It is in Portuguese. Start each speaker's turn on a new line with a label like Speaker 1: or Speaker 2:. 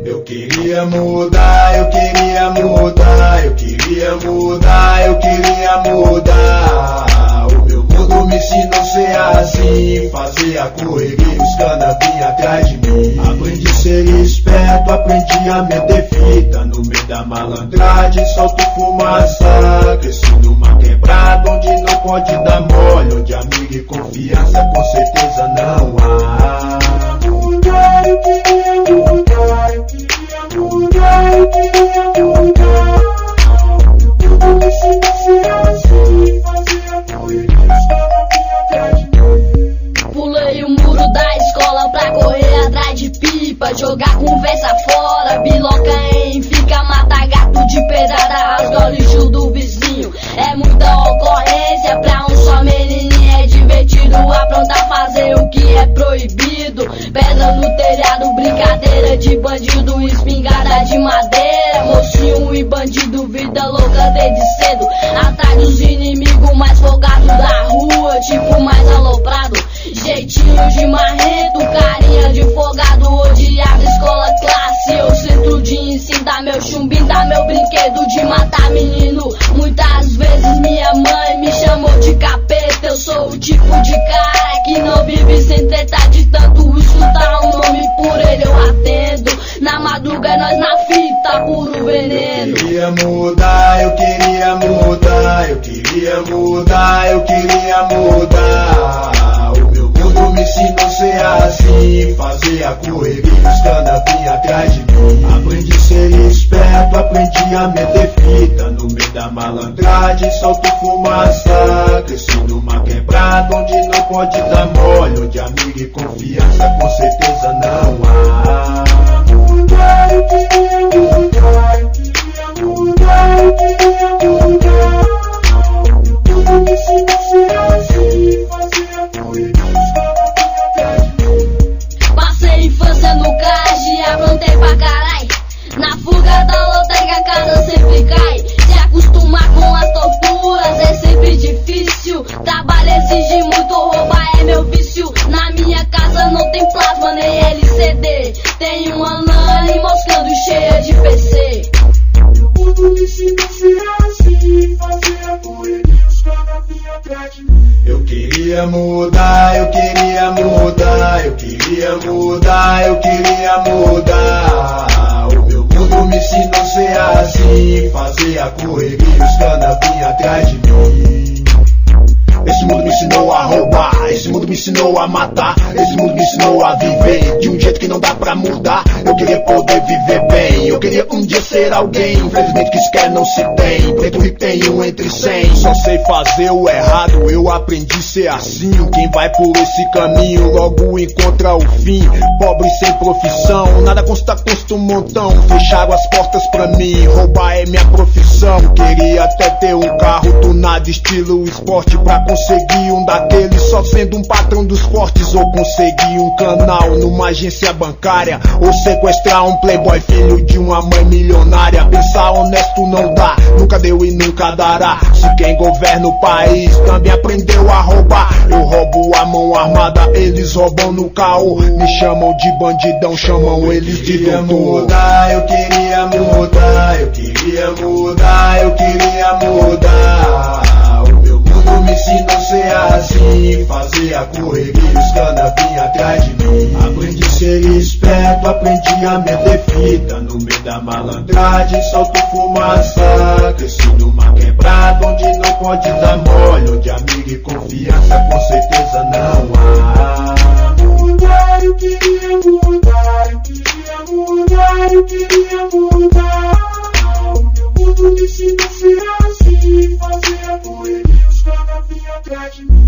Speaker 1: Eu queria mudar, eu queria mudar, eu queria mudar, eu queria mudar. O meu mundo me ensinou a ser assim, fazer a correria, os cana vinha atrás de mim. Aprendi a ser esperto, aprendi a meter fita no meio da malandragem, solto fumaça. Cresci numa quebrada onde não pode dar mole, onde amigo e confiança com certeza não há. Eu queria mudar, eu queria mudar, eu queria mudar. Eu preciso ser assim, fazer a correria, os caras vinham atrás de mim.
Speaker 2: Pulei o muro da escola pra correr atrás de pipa, jogar conversa fora, biloca em fica, mata gato de pedrada, rasga o lixo do vizinho. É muita ocorrência pra um só menininho, é divertido aprontar, fazer o que é proibido. Pedra no telhado, brincadeira de bandido, espingarda de madeira, mocinho e bandido, vida louca desde cedo. Atrás dos inimigos mais folgados da rua, tipo mais aloprado, jeitinho de marrento, carinha de folgado, odiado, escola classe, eu centro de ensino, dá meu chumbinho, dá meu brinquedo de matar menino. Muitas vezes minha mãe me chamou de capeta, eu sou o tipo de cara que não vive sem treta, de tanto escutar o nome por ele eu atendo. Na madruga é nós na fita, puro veneno.
Speaker 1: Eu queria mudar, eu queria mudar, eu queria mudar, eu queria mudar. O meu mundo me ensinou a ser assim, fazer a correria, os cana vinha atrás de mim. Aprendi a ser esperto, aprendi a meter fita no meio da malandragem, solto fumaça. Cresci numa quebrada onde não pode dar mole, onde amigo e confiança com certeza não há. Eu queria mudar, eu queria mudar, eu queria mudar. Eu me sinto ser assim, fazer a correria, os caras vinham atrás de mim.
Speaker 2: Passei infância no cage, aprontei pra carai. Na fuga da lotérica a casa sempre cai. Se acostumar com as torturas é sempre difícil. Trabalho exige muito, roubar é meu vício. Na minha casa não tem plasma nem LCD, tem uma LAN moscando cheia de PC.
Speaker 1: O mundo me ensinou a ser assim, fazer a correria, os caras vinham atrás de mim. Eu queria mudar, eu queria mudar, eu queria mudar, eu queria mudar. O meu mundo me ensinou a ser assim, fazer a correria, os cana vinham atrás de mim. Esse mundo me ensinou a roubar, esse mundo me ensinou a matar, esse mundo me ensinou a viver de um jeito que não dá pra mudar. Eu queria poder viver bem, eu queria um dia ser alguém. Infelizmente que sequer não se tem, preto rico tem um entre 100. Só sei fazer o errado, eu aprendi a ser assim. Quem vai por esse caminho logo encontra o fim. Pobre sem profissão, nada consta um montão. Fecharam as portas pra mim, roubar é minha profissão. Queria até ter um carro tunado estilo esporte, pra conseguir um daqueles só sendo um patrão dos fortes. Ou conseguir um canal numa agência bancária, ou sequestrar um playboy filho de uma mãe milionária. Pensar honesto não dá, nunca deu e nunca dará. Se quem governa o país também aprendeu a roubar, eu roubo a mão armada, eles roubam no caô. Me chamam de bandidão, chamam eles de doutor. Eu queria mudar, eu queria mudar, eu queria mudar. O meu mundo me ensinou a ser assim, fazer a correria, os cana vinham atrás de mim. Aprendi a ser esperto, aprendi a meter fita no meio da malandragem, solto fumaça. Cresci numa quebrada onde não pode dar mole, onde amigo e confiança com certeza não há. Eu queria mudar, eu queria mudar, eu queria mudar. O meu mundo me ensinou a ser assim, fazer a correria, os cana vinham atrás de mim.